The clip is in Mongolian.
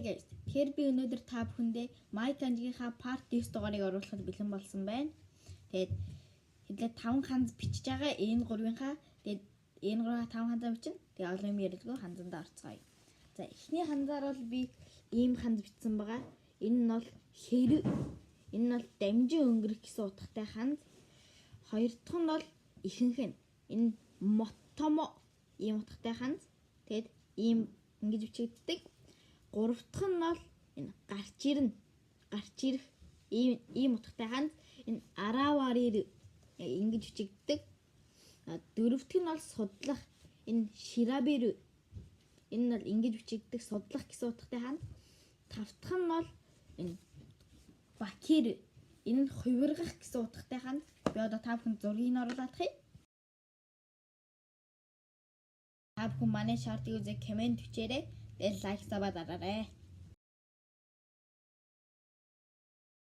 guys. Тэгэхээр би өнөөдөр та бүхэндээ MyKanji-ийнхаа part 9 дугаарыг оруулахад бэлэн болсон байна. Тэгээд хэдүүлээ 5 ханз бичиж байгаа. Энэ 3-ынхаа тэгээд энэ 3-аа 5 ханзаа бичнэ. Тэгээд олон юм ярилгүй ханзандаа орцгоё. За эхний ханзаар бол би ийм ханз бичсэн байгаа. Энэ нь бол хэрэг. Энэ нь бол дамжин өнгөрөх гэсэн утгатай ханз. Хоёр дахь нь бол ихэнх нь. Энэ мотомо ийм утгатай ханз. Тэгээд ийм ингэж бичигддэг. Гурав дахь нь бол энэ гарч ирнэ. Гарч ирэх ийм утгатай ханз. Энэ араварир ингэж бичигддэг. Дөрөв дахь нь бол судлах. Энэ шираберу. Энэ нь бол ингэж бичигддэг судлах гэсэн утгатай ханз. Тав дахь нь бол энэ бакир. Энэ нь хувиргах гэсэн утгатай ханз. Би одоо та бүхэнд зургийг оруулах юм. Та бүхэн манай шортыг үзээ комент бичээрэй. Тэгээд лайк сабаа дараарай.